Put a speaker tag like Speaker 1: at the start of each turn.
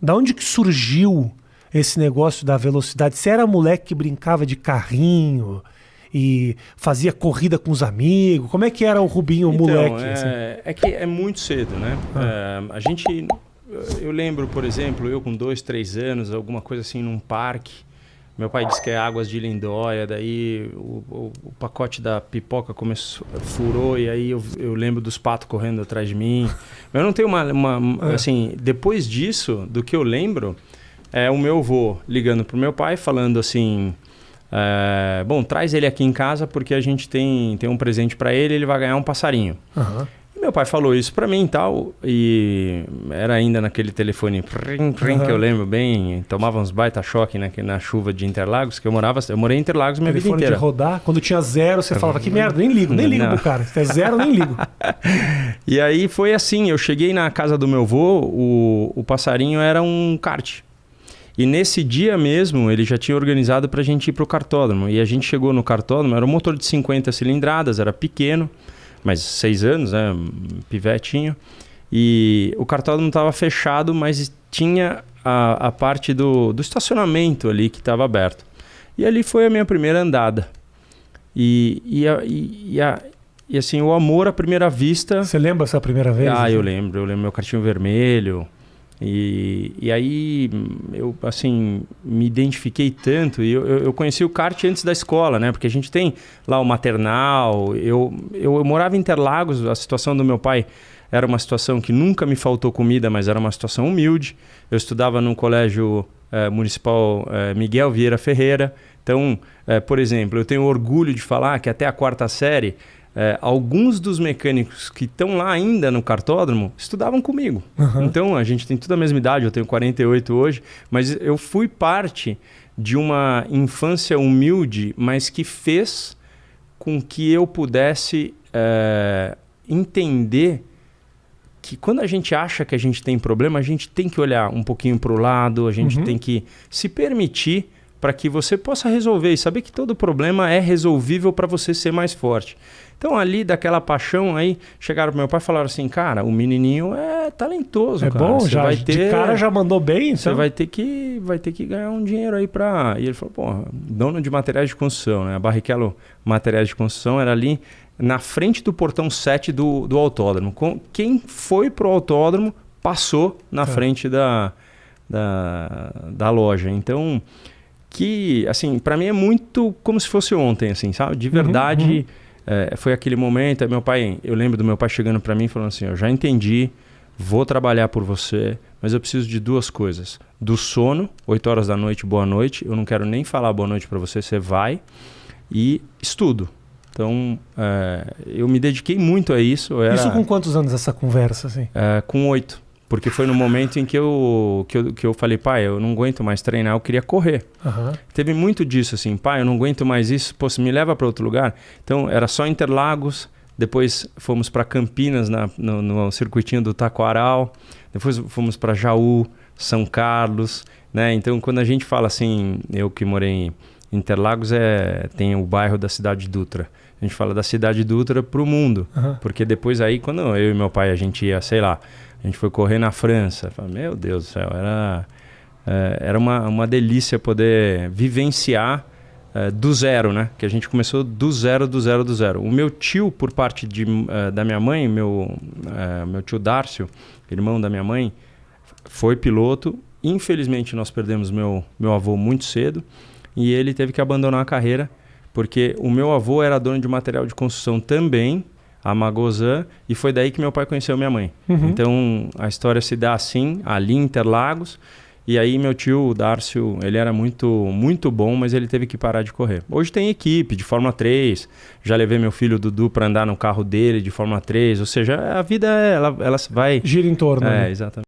Speaker 1: Da onde que surgiu esse negócio da velocidade? Você era moleque que brincava de carrinho e fazia corrida com os amigos? Como é que era o Rubinho moleque? Assim?
Speaker 2: É que é muito cedo, né? Eu lembro, por exemplo, eu com 2, 3 anos, alguma coisa assim num parque. Meu pai disse que é Águas de Lindóia, daí o pacote da pipoca furou e aí eu lembro dos patos correndo atrás de mim. Eu não tenho assim, depois disso, do que eu lembro, é o meu avô ligando pro meu pai falando assim, bom, traz ele aqui em casa porque a gente tem um presente para ele vai ganhar um passarinho.
Speaker 1: Uhum.
Speaker 2: Meu pai falou isso pra mim e tal, e era ainda naquele telefone que eu lembro bem, tomava uns baita choque na chuva de Interlagos, que eu morei em Interlagos minha vida inteira.
Speaker 1: De rodar, quando tinha 0 você falava, que merda, nem ligo pro cara, se é 0 nem ligo.
Speaker 2: E aí foi assim, eu cheguei na casa do meu avô, o passarinho era um kart. E nesse dia mesmo, ele já tinha organizado pra gente ir pro kartódromo, e a gente chegou no kartódromo, era um motor de 50 cilindradas, era pequeno, mas 6 anos, né? Pivetinho. E o kartódromo estava fechado, mas tinha a parte do estacionamento ali que estava aberto. E ali foi a minha primeira andada. E assim, o amor à primeira vista...
Speaker 1: Você lembra essa primeira vez?
Speaker 2: Eu lembro. Eu lembro meu kartinho vermelho. E aí eu assim me identifiquei tanto e eu conheci o kart antes da escola, né? Porque a gente tem lá o maternal. Eu morava em Interlagos, a situação do meu pai era uma situação que nunca me faltou comida, mas era uma situação humilde. Eu estudava num colégio municipal Miguel Vieira Ferreira. Então, por exemplo, eu tenho orgulho de falar que até a 4ª série alguns dos mecânicos que estão lá ainda no kartódromo estudavam comigo. Uhum. Então, a gente tem tudo a mesma idade, eu tenho 48 hoje, mas eu fui parte de uma infância humilde, mas que fez com que eu pudesse entender que quando a gente acha que a gente tem problema, a gente tem que olhar um pouquinho para o lado, a gente tem que se permitir para que você possa resolver e saber que todo problema é resolvível para você ser mais forte. Então ali daquela paixão aí, chegaram pro meu pai e falaram assim, cara, o menininho é talentoso, cara.
Speaker 1: Bom, já, de cara já mandou bem, então.
Speaker 2: Você vai ter que ganhar um dinheiro aí pra... E ele falou, pô, dono de materiais de construção, né? A Barrichello Materiais de Construção era ali na frente do portão 7 do autódromo. Quem foi pro autódromo passou na frente da loja. Então, que, assim, pra mim é muito como se fosse ontem, assim, sabe? De verdade... foi aquele momento, eu lembro do meu pai chegando para mim e falando assim, eu já entendi, vou trabalhar por você, mas eu preciso de 2 coisas. Do sono, 8 horas da noite, boa noite, eu não quero nem falar boa noite para você, você vai, e estudo. Então, eu me dediquei muito a isso.
Speaker 1: Isso com quantos anos essa conversa? Assim?
Speaker 2: Com 8. Porque foi no momento em que eu falei, pai, eu não aguento mais treinar, eu queria correr. Uhum. Teve muito disso, assim, pai, eu não aguento mais isso, pô, você me leva para outro lugar. Então, era só Interlagos, depois fomos para Campinas, no circuitinho do Taquaral, depois fomos para Jaú, São Carlos, né? Então, quando a gente fala assim, eu que morei em Interlagos, tem o bairro da Cidade Dutra. A gente fala da Cidade Dutra para o mundo, porque depois aí, quando eu e meu pai, a gente ia, sei lá, a gente foi correr na França. Falei, meu Deus do céu, era uma delícia poder vivenciar do zero, né? Que a gente começou do zero. O meu tio, por parte da minha mãe, meu tio Dárcio, irmão da minha mãe, foi piloto. Infelizmente, nós perdemos meu avô muito cedo e ele teve que abandonar a carreira porque o meu avô era dono de material de construção também, a Magozan, e foi daí que meu pai conheceu minha mãe. Então, a história se dá assim, ali em Interlagos, e aí meu tio, o Dárcio, ele era muito, muito bom, mas ele teve que parar de correr. Hoje tem equipe de Fórmula 3, já levei meu filho Dudu para andar no carro dele de Fórmula 3, ou seja, a vida, ela vai...
Speaker 1: Gira em torno.
Speaker 2: Exatamente.